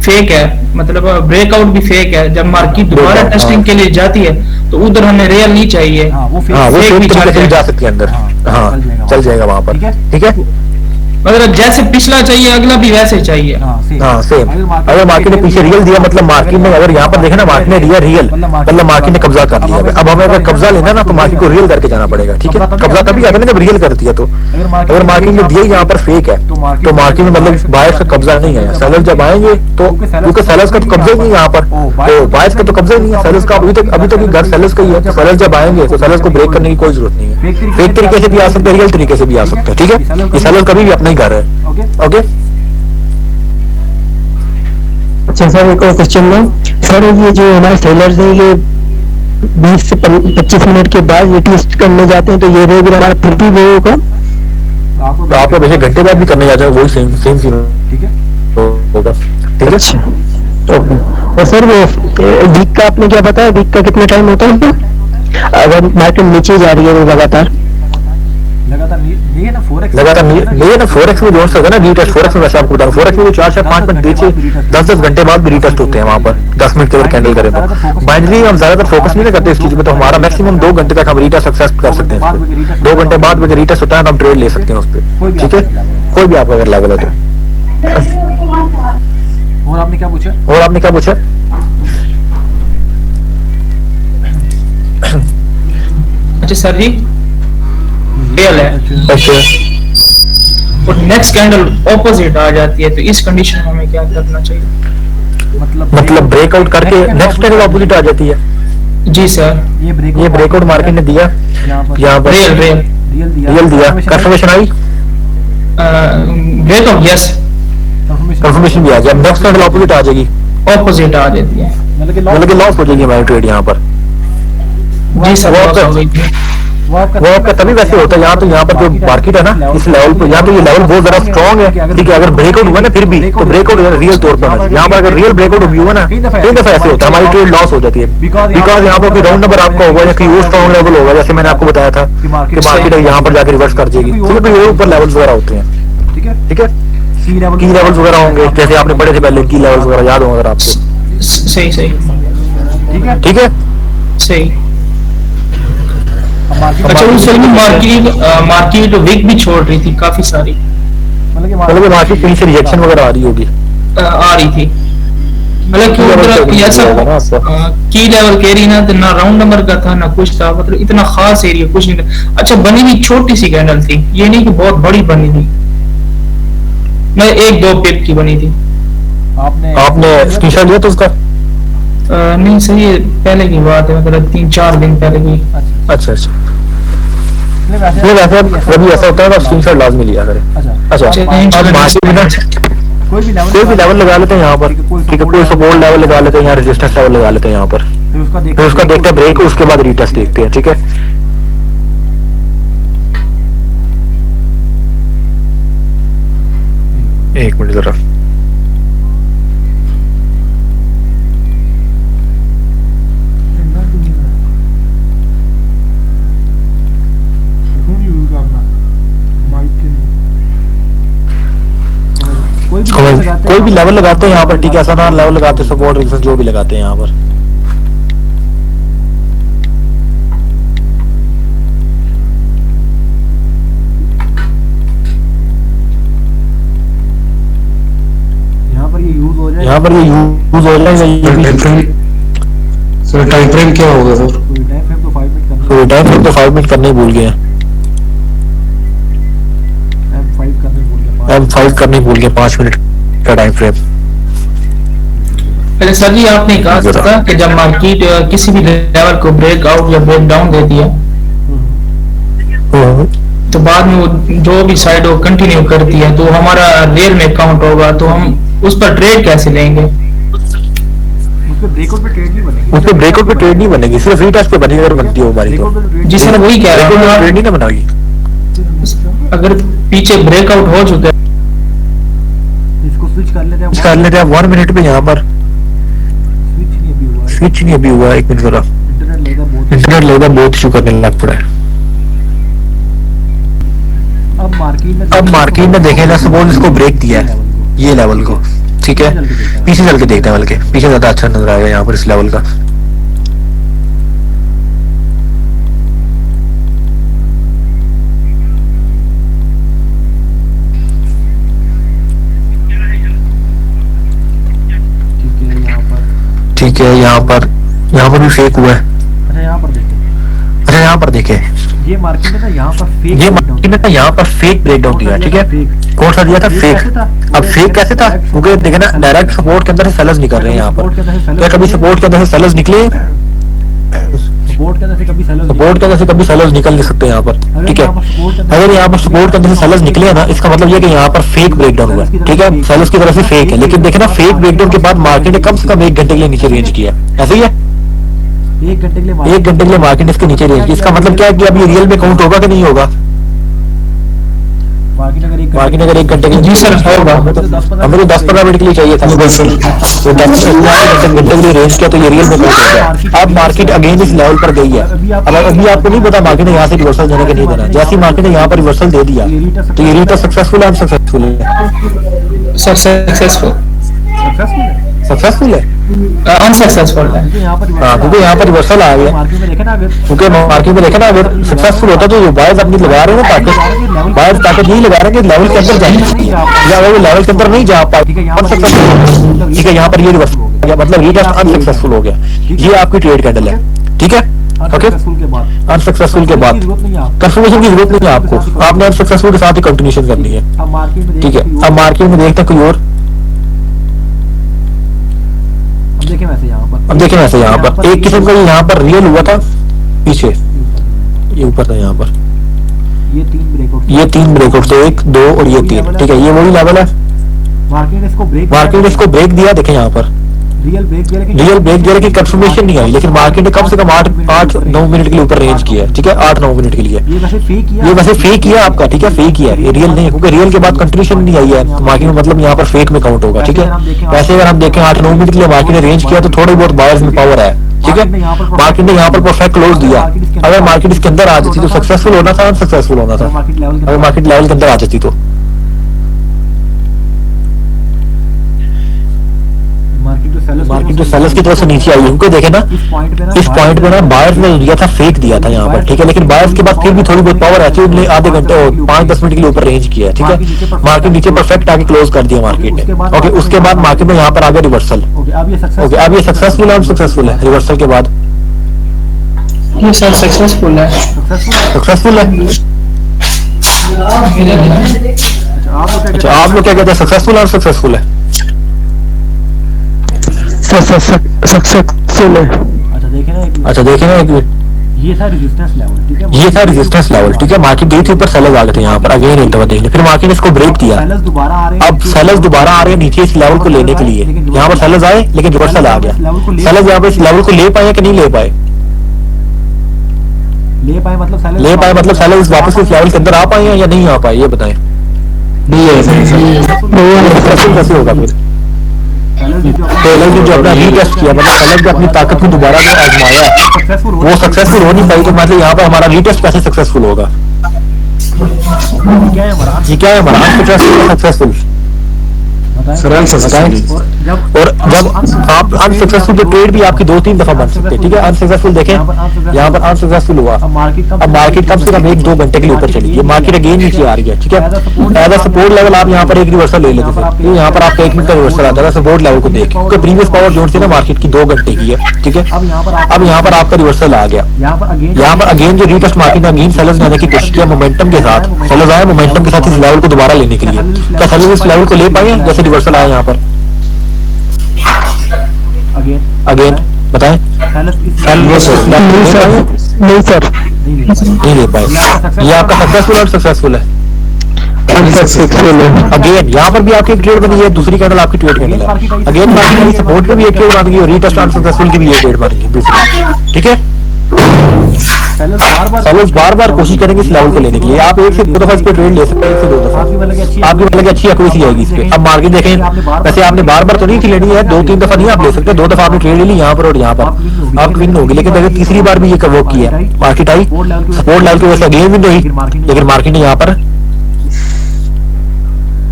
फेक है, मतलब ब्रेकआउट भी फेक है, जब मार्केट दोबारा टेस्टिंग के लिए जाती है तो उधर हमें रियल नहीं चाहिए, वो फेक भी जा सकती है अंदर, हाँ चल जाएगा वहां पर, ठीक है। मतलब जैसे पिछला चाहिए अगला भी वैसे चाहिए, हाँ सेम। अगर मार्केट ने पीछे रियल दिया, मतलब मार्केट ने अगर यहाँ पर देखा ना मार्केट ने दिया रियल, मतलब मार्केट ने कब्जा कर लिया। अब हमें अगर कब्जा लेना ना तो मार्केट को रियल करके जाना पड़ेगा, ठीक है। कब्जा तभी आता है ना जब रियल कर दिया। तो अगर मार्केट ने दिया यहाँ पर फेक है तो मार्केट में मतलब बायर्स का कब्जा नहीं है। सेलर्स जब आएंगे तो, क्योंकि सेलर्स का तो कब्जा ही नहीं यहाँ पर, तो बायर्स का तो कब्जा ही नहीं है, सेलर्स का अभी तक घर सेलर्स का ही है। सेलर्स जब आएंगे तो सेलर्स को ब्रेक करने की कोई जरूरत नहीं है, फेक तरीके से भी आ सकते हैं, रियल तरीके से भी आ सकते हैं, ठीक है। ये सेलर्स कभी भी अपना ही घर है, ओके। अच्छा सर, एक और क्वेश्चन है सर, ये जो हमारे सेलर्स हैं ये 20 से 25 मिनट के बाद ये टेस्ट करने जाते हैं, तो ये रेगुलर हमारा फिर भी वो होगा? तो आपको वैसे घंटे बाद भी करने जाते हैं, वही सेम सीन, ठीक है, होगा, ठीक है। और सर वो वीक का आपने क्या बताया, वीक का कितना टाइम होता है? अगर मार्केट नीचे जा रही है वो लगातार लगातार ये ना 4x लगातार नहीं ना 4x में जोड़ सकते ना रीटेस्ट 4x में वैसे आपको बता रहा हूँ 4x में 4-5 मिनट नीचे 10-10 घंटे बाद भी रीटेस्ट होते हैं वहां पर 10 मिनट के बाद कैंडल करें तो बाइनरी हम ज्यादातर फोकस नहीं करते इस चीज पे तो हमारा मैक्सिमम 2 घंटे तक हम रीटेस्ट सक्सेस कर सकते हैं 2 घंटे बाद में रीटेस्ट होता है तो हम ट्रेड ले सकते हैं उस पर ठीक है कोई भी आपका अगर लेवल है तो और आपने क्या पूछा अच्छा सर जी रियल है अच्छा और नेक्स्ट कैंडल ऑपोजिट आ जाती है तो इस कंडीशन में हमें क्या करना चाहिए? मतलब ब्रेकआउट करके नेक्स्ट कैंडल ऑपोजिट आ जाती है जी सर ये ब्रेकआउट मार्केट ने दिया यहाँ पर रियल दिया कंफर्मेशन आई ब्रेकआउट यस कंफर्मेशन भी आ गया नेक्स्ट कैंडल ऑपोजिट आ जाएगी ऑपोजिट आ जाती है मतलब कि लॉस हो जाएगी हमारी ट्रेड यहाँ पर जी सर loss हो गई थी। वो आपका तभी वैसे होता है यहाँ पर जो मार्केट है ना इस लेवल पे यहाँ पे ये लेवल बहुत ज्यादा स्ट्रॉन्ग है ठीक है अगर ब्रेकआउट हुआ ना फिर भी तो ब्रेकआउट रियल तौर पर यहाँ पर अगर रियल ब्रेकआउट हुआ ना कई दफा ऐसे होता है हमारी ट्रेड लॉस हो जाती है बिकॉज यहाँ पर राउंड नंबर आपका होगा या कहीं वो स्ट्रॉन्ग लेवल होगा जैसे मैंने आपको बताया था कि मार्केट यहाँ पर जाकर रिवर्स कर जाएगी फिर और ऊपर लेवल्स वगैरह होते हैं ठीक है की लेवल्स वगैरह होंगे जैसे आपने पढ़े थे पहले की लेवल्स वगैरह याद होंगे अगर आपको सही ठीक है सही अच्छा उस समय मार्केट वीक भी छोड़ रही थी काफी सारी मतलब कि मार्केट कहीं से रिजेक्शन वगैरह आ रही होगी आ रही थी मतलब कि उधर ऐसा की लेवल कह रही ना तो ना राउंड नंबर का था ना कुछ था मतलब इतना खास एरिया कुछ नहीं था अच्छा बनी हुई छोटी सी कैंडल थी ये नहीं कि बहुत बड़ी बनी थी मैं 1-2 पिप की बनी थी आपने स्क्रीनशॉट लिया तो उसका नहीं सही है पहले की बात है मतलब 3-4 दिन पहले की अच्छा वैसे कभी ऐसा होता है ना स्क्रीनशॉट लाजमी लिया करें अच्छा अब मार्केट में कोई भी लेवल लगा लेते हैं यहाँ पर ठीक है कोई सपोर्ट लेवल लगा लेते हैं यहाँ रेजिस्टेंस लेवल लगा लेते हैं यहाँ पर फिर उसका देखते हैं ब्रेक उसके बाद रीटेस्ट देखते हैं ठीक है एक मिनट जरा कोई भी लेवल लगाते हैं यहाँ पर ठीक है ऐसा ना लेवल लगाते सपोर्ट रेजिस्टेंस जो भी लगाते हैं यहाँ पर यहाँ पर ये यूज हो जाए सर टाइम फ्रेम क्या होगा सर टाइम फ्रेम तो 5 मिनट करने ही भूल गए M5 करने भूल गए 5 मिनट का टाइम फ्रेम पहले सर जी आपने कहा था कि जब मार्केट किसी भी लेवल को ब्रेकआउट या ब्रेक डाउन देती है तो बाद में वो जो भी साइड वो कंटिन्यू करती है तो हमारा रेल में काउंट होगा तो हम उस पर ट्रेड कैसे लेंगे उस पे ब्रेकआउट पे ट्रेड नहीं बनेगी सिर्फ रीटेस्ट पे बनेगी अगर बनती हो हमारी तो जी सर वही कह रहा हूँ ट्रेड नहीं बनाएगी अगर पीछे ब्रेकआउट हो चुका है इसको स्विच कर लेते हैं 1 मिनट पे यहाँ पर स्विच नहीं अभी हुआ 1 मिनट जरा इंटरनेट लगता बहुत इशू करने लग पड़ा है अब मार्केट में देखें ना सपोज इसको ब्रेक दिया है ये लेवल को ठीक है पीछे चल के देखते हैं बल्कि पीछे ज्यादा अच्छा नजर आएगा यहाँ पर इस लेवल का ठीक है यहाँ पर भी फेक हुआ है अच्छा यहाँ पर देखे ये मार्केट में ना यहाँ पर फेक ब्रेकडाउन दिया ठीक है कौन सा दिया था फेक अब फेक कैसे था क्योंकि देखे ना डायरेक्ट सपोर्ट के अंदर से सेलर्स निकल रहे हैं यहाँ पर क्या कभी सपोर्ट के अंदर से सेलर्स निकले सपोर्ट के अंदर से कभी सेलर्स निकल नहीं सकते यहाँ पर ठीक है अगर यहाँ पर सपोर्ट के अंदर से सेलर्स निकले ना इसका मतलब ये कि यहाँ पर फेक ब्रेकडाउन हुआ ठीक है सेलर्स की तरफ से फेक है लेकिन देखे ना फेक ब्रेकडाउन के बाद मार्केट ने कम से कम 1 घंटे के लिए नीचे रेंज किया ऐसे ही है 1 घंटे के लिए मार्केट इसके नीचे रेंज की इसका मतलब क्या है कि अब ये रियल में काउंट होगा कि नहीं होगा मार्केट अगर एक मार्केट अगर 1 घंटे के लिए जी सर, होगा। हमें तो 10-15 मिनट के लिए चाहिए था, बिल्कुल सर। तो 10 घंटे के लिए रेंज किया तो ये रियल में हो गया। अब मार्केट अगेन इस लेवल पर गई है। अब अभी आपको नहीं पता मार्केट ने यहाँ से रिवर्सल देने के नहीं देना। जैसे ही मार्केट ने यहाँ पर रिवर्सल दे दिया तो ये रीटा सक्सेसफुल है, अनसक्सेसफुल है? सर सक्सेसफुल सक्सेसफुल है, अनसक्सेसफुल है। यहाँ पर हाँ, क्योंकि यहाँ पर रिवर्सल आ गया। मार्केट में देखे ना अगर क्योंकि मार्केट में देखा ना अगर सक्सेसफुल होता तो बायर्स अपनी लगा रहे हैं ताकत, बायर्स ताकत नहीं लगा रहे हैं कि लेवल के अंदर जाए, या अगर वो लेवल के अंदर नहीं जा पाए अनसक्सेसफुल। ठीक है, यहाँ पर ये रिवर्सल हो गया, मतलब रीटेस्ट अनसक्सेसफुल हो गया। ये आपकी ट्रेड कैंडल है, ठीक है? ओके, के बाद अनसक्सेसफुल के बाद कंफर्मेशन की जरूरत नहीं है आपको, आपने अनसक्सेसफुल के साथ ही कंटिन्यूशन करनी है। अब मार्केट में ठीक है, अब मार्केट में देखते हैं कोई और। देखें वैसे यहाँ पर, अब देखें वैसे यहाँ पर एक किस्म का यहाँ पर रियल हुआ था पीछे, ये ऊपर था यहाँ पर, ये 3 ब्रेकआउट, ये 3 ब्रेकआउट थे, 1, 2 और ये 3। ठीक है, ये वही लेवल है। मार्केट ने इसको ब्रेक दिया, देखें यहाँ पर रियल ब्रेक दिया, रियल ब्रेक दिया, लेकिन कंफर्मेशन नहीं आई। लेकिन मार्केट ने कम से कम 8-9 मिनट के लिए ऊपर रेंज किया है। ठीक है, 8-9 मिनट के लिए ये वैसे फेक किया, ये वैसे फेक किया आपका। ठीक है, फेक किया है, ये रियल नहीं है, क्योंकि रियल के बाद कंटिन्यूशन नहीं आई है मार्केट में, मतलब यहाँ पर फेक में काउंट होगा। ठीक है, वैसे अगर हम देखें 8-9 मिनट के लिए मार्केट ने रेंज किया तो थोड़ी बहुत बायर्स में पावर है। ठीक है, मार्केट ने यहाँ पर परफेक्ट क्लोज दिया। अगर मार्केट इसके अंदर आ जाती तो सक्सेसफुल होना था, अनसक्सेसफुल होना था। मार्केट लेवल अगर मार्केट लेवल के अंदर आ जाती तो मार्केट जो सेलर्स की तरफ से नीचे आई है, उनको देखे ना इस पॉइंट पे ना बायर्स ने लिया था, फेक दिया था यहाँ पर। ठीक है, लेकिन बायर्स के बाद फिर भी थोड़ी बहुत पावर आती है, उन्होंने आधे घंटे और 5-10 मिनट के लिए ऊपर रेंज किया है। ठीक है, मार्केट नीचे परफेक्ट आके क्लोज कर दिया मार्केट ने। ओके, उसके बाद मार्केट में यहाँ पर आ गया रिवर्सल। ओके, अब ये सक्सेस, ओके, अब ये सक्सेसफुल है, अनसक्सेसफुल है? रिवर्सल के बाद ये सर सक्सेसफुल है। सक्सेसफुल है। अच्छा, आप लोग क्या कहते हैं, सक्सेसफुल और सक्सेसफुल है? सक्सेसफुल है। अच्छा देखे ना एक मिनट, ये था रेजिस्टेंस लेवल। ठीक है, ये था रेजिस्टेंस लेवल। ठीक है, मार्केट गई थी ऊपर, सेलर्स आ गए थे यहाँ पर अगेन एक दफा देखने, फिर मार्केट ने इसको ब्रेक दिया। सेलर्स दोबारा आ रहे हैं, अब सेलर्स दोबारा आ रहे हैं नीचे इस लेवल को लेने के लिए। यहाँ पर सेलर्स आए लेकिन रिवर्सल आ गया। सेलर्स यहाँ पर इस लेवल को ले पाए कि नहीं ले पाए? ले पाए मतलब सेलर्स वापस इस लेवल के अंदर आ पाए हैं या नहीं आ पाए, ये बताएं। नहीं है सक्सेसफुल कैसे होगा फिर? सेलर ने जो अपना रीटेस्ट किया, मतलब सेलर ने अपनी ताकत को दोबारा जो आजमाया वो सक्सेसफुल हो नहीं पाई, तो मतलब यहाँ पर हमारा रीटेस्ट कैसे सक्सेसफुल होगा? ये क्या है हमारा सक्सेसफुल? Sir unsuccessful. और जब आप अनसक्सेसफुल, तो ट्रेड भी आपकी 2-3 दफा बन सकते हैं। ठीक है, अनसक्सेसफुल देखें यहाँ पर अनसक्सेसफुल हुआ। अब मार्केट कम से कम 1-2 घंटे के लिए ऊपर चली गई, मार्केट अगेन नीचे आ रही है। ठीक है, एज अ सपोर्ट लेवल आप यहाँ पर एक रिवर्सल ले लेते थे, यहाँ पर आपका 1 मिनट का रिवर्सल आता है सपोर्ट लेवल को देख, क्योंकि प्रीवियस पावर जोन से ना मार्केट की 2 घंटे की है। ठीक है, अब यहाँ पर आपका रिवर्सल आ गया। यहाँ पर अगेन जो रीटेस्ट मार्केट ने अगेन सेलर्स लेने की कोशिश किया मोमेंटम के साथ, सेलर्स आए मोमेंटम के साथ इस लेवल को दोबारा लेने के लिए। क्या सेलर्स इस लेवल को ले पाए जैसे रिवर्सल आया यहाँ पर? अगेन बताएं। नहीं सर, नहीं ले पाए। ये आपका सक्सेसफुल और सक्सेसफुल है? अनसक्सेसफुल है। अगेन यहाँ पर भी आपकी एक ट्रेड बनी है, दूसरी कैंडल आपकी ट्रेड कैंडल है। अगेन मार्केट सपोर्ट पे भी एक ट्रेड बन गई और रीटेस्ट अनसक्सेसफुल की भी एक ट्रेड बन गई दूसरी। ठीक है, सेलर्स बार-बार कोशिश करेंगे इस लेवल को लेने के लिए। आप 1 से 2 दफा इस पे ट्रेड ले सकते हैं, 1 से 2 दफा आपकी मतलब कि अच्छी एक्यूरेसी आएगी इस पे। अब मार्केट देखें, वैसे आपने बार-बार तो नहीं थी लेनी है, 2-3 दफा नहीं आप ले सकते, 2 दफा आपने ट्रेड ले ली यहाँ पर और यहाँ पर, आप विन होगी। लेकिन अगर तीसरी बार भी ये वर्क किया, मार्केट आई सपोर्ट लेवल की वजह से अगेन विन हुई, लेकिन मार्केट ने यहाँ पर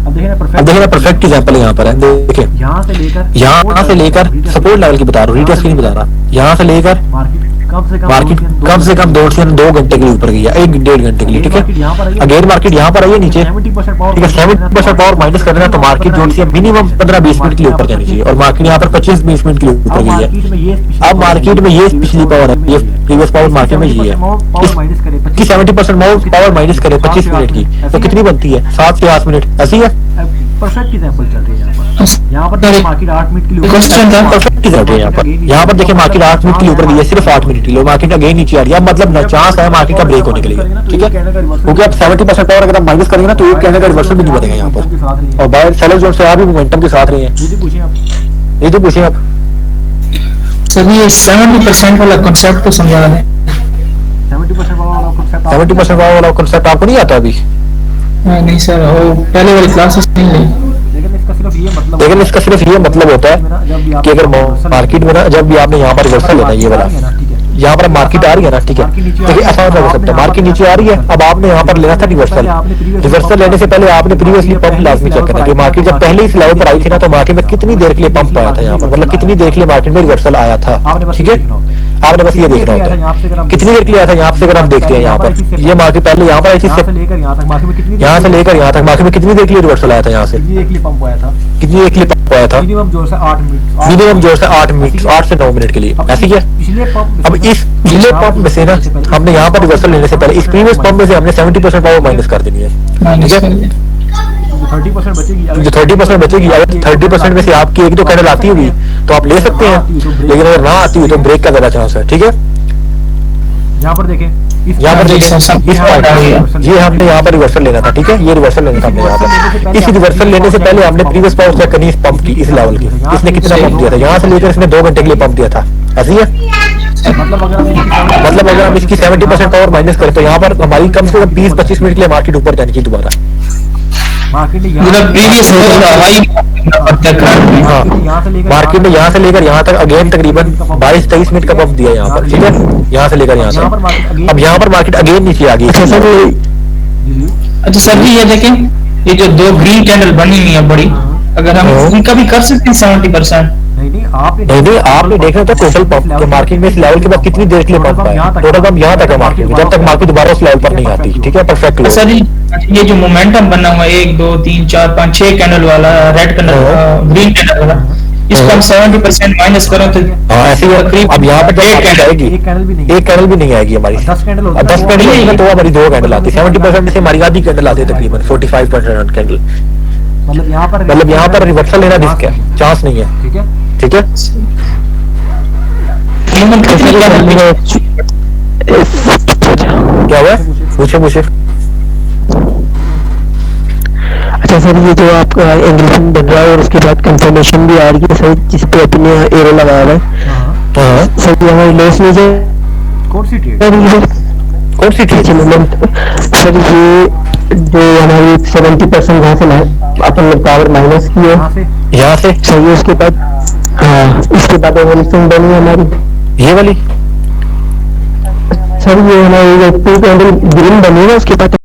अब देखिए ना परफेक्ट एग्जांपल यहाँ पर है। देखिए यहाँ से लेकर सपोर्ट लेवल की बता रहा हूँ, रीटेस्ट की नहीं बता रहा। यहाँ से लेकर मार्केट कम से कम 2 घंटे के लिए ऊपर गई है, 1-1.5 घंटे के लिए। ठीक है, अगेन मार्केट यहाँ पर आई है नीचे। ठीक है, 70% पावर माइनस कर देना तो मार्केट जोन से मिनिमम 15-20 मिनट के लिए ऊपर जानी चाहिए, और मार्केट यहाँ पर 25-20 मिनट के लिए ऊपर गई है। अब मार्केट में ये पिछली पावर है, ये प्रीवियस पावर मार्केट में ये है कि 70% पावर माइनस करे 25 मिनट की, तो कितनी बनती है? 7 से 8 मिनट। ऐसी है परफेक्ट एग्जांपल चल रही है यहाँ पर मार्केट 8 मिनट के लिए क्वेश्चन था परफेक्ट चल रही है यहाँ पर देखिए मार्केट 8 मिनट के लिए ऊपर गई है, सिर्फ 8 मिनट के लिए। मार्केट अगेन नीचे आ रही है, मतलब चांस है मार्केट का ब्रेक होने के लिए। ठीक है, क्योंकि आप 70% पावर अगर आप माइनस करेंगे ना तो एक कहने का रिवर्सल भी नहीं बनेगा यहाँ पर, और बायर सेलर जोन से आप भी मोमेंटम के साथ रहे हैं। ये तो पूछिए आप सर, ये 70% वाला कांसेप्ट तो समझा है। 70% पावर वाला कांसेप्ट आपको नहीं आता अभी? नहीं सर, वो पहले वाली क्लासेस नहीं ली। लेकिन इसका सिर्फ ये मतलब लेकिन इसका सिर्फ ये मतलब होता है जब भी आप कि अगर मार्केट में ना, जब भी आपने यहाँ पर रिवर्सल लेना है, ये वाला ठीक है, यहाँ पर मार्केट आ रही है ना, ठीक है, देखिए ऐसा हो सकता है मार्केट नीचे आ रही है, अब आपने यहाँ पर लेना था रिवर्सल। रिवर्सल लेने से पहले आपने प्रीवियसली पंप लाजमी चेक करना कि मार्केट जब पहले इस लेवल पर आई थी ना, तो मार्केट में कितनी देर के लिए पंप आया था यहाँ पर, मतलब कितनी देर के लिए मार्केट में रिवर्सल आया था। ठीक है, आपने बस ये देखना होता है कितनी देर के लिए आया था। यहाँ से अगर हम देखते हैं यहाँ पर ये मार्केट पहले यहाँ पर आई थी, यहाँ से लेकर यहाँ तक मार्केट में कितनी यहाँ से लेकर यहाँ तक मार्केट में कितनी देर के लिए रिवर्सल आया था, यहाँ से एक लिए पंप आया था, कितनी देर के लिए पंप आया था, मिनिमम जोर से 8 मिनट, मिनिमम जोर से 8 मिनट, 8 से 9 मिनट के लिए, ऐसी है। पिछले पंप अब इस पिछले पंप में से ना हमने यहाँ पर रिवर्सल लेने से पहले इस प्रीवियस पंप में से हमने 70% पावर माइनस कर देनी है। माइनस ठीक कर है, दिया। 30% बचेगी, जो 30% बचेगी, अगर 30% में से आपकी एक दो कैंडल आती होगी तो आप ले सकते हैं, लेकिन अगर ना आती हुई तो ब्रेक का ज्यादा चांस है। ठीक है, यहाँ पर देखें, यहाँ पर देखें इस पॉइंट, ये हमने यहाँ पर रिवर्सल लेना था। ठीक है, ये रिवर्सल लेना था हमने यहाँ पर। इस रिवर्सल लेने से पहले हमने प्रीवियस पावर चेक करनी इस पंप की, इस लेवल की, इसने कितना पंप दिया था, यहाँ से लेकर इसने 2 घंटे के लिए पंप दिया था, ऐसी है। मतलब अगर हम इसकी 70% पावर माइनस करें तो यहाँ पर हमारी कम से कम 20-25 मिनट के लिए मार्केट ऊपर जानी चाहिए दोबारा। मतलब प्रीवियस हाई हाँ, मार्केट में यहाँ से लेकर यहाँ तक अगेन तकरीबन 22-23 मिनट का पंप दिया यहाँ पर। ठीक है, यहाँ से लेकर यहाँ तक, अब यहाँ पर मार्केट अगेन नीचे आ गई। अच्छा सर जी, ये देखें, ये जो 2 ग्रीन कैंडल बनी हुई है बड़ी, अगर हम उनका भी कर सकते हैं 70%। नहीं, आपने देखना था टोटल पंप के मार्केट में इस लेवल के बाद कितनी देर के लिए पंप आया, टोटल पंप यहाँ तक है मार्केट में, जब तक मार्केट दोबारा उस लेवल पर नहीं आती। ठीक है, परफेक्ट। सर जी, ये जो मोमेंटम बना हुआ है 1 2 3 4 5 6 कैंडल वाला, रेड कैंडल, ग्रीन कैंडल वाला, इसको हम 70% माइनस करें तो हाँ ऐसे ही। अब यहाँ पर एक कैंडल आएगी, एक कैंडल भी नहीं आएगी हमारी, 10 कैंडल तो हमारी 2 कैंडल आती है, 70% में से हमारी आधी कैंडल आती है तकरीबन 45% कैंडल। मतलब यहाँ पर रिवर्सल लेना रिस्क है, चांस नहीं है। ठीक है, ठीक है, क्या हुआ, पूछे। अच्छा सर, ये जो आपका एंगेजमेंट बन रहा है और उसके बाद कंफर्मेशन भी आ रही है सर, जिस पे अपने एरो लगाया हुआ है सर, ये हमारी लॉस में जो कौन सी ट्रेड मोमेंट सर, ये जो हमारी 70% यहाँ से अपन पावर माइनस की है यहाँ से सही है, उसके बाद हाँ, इसके बाद एवोल्यूशन बनी है हमारी, ये वाली सर ये हमारी 2 कैंडल ग्रीन बनी है, उसके बाद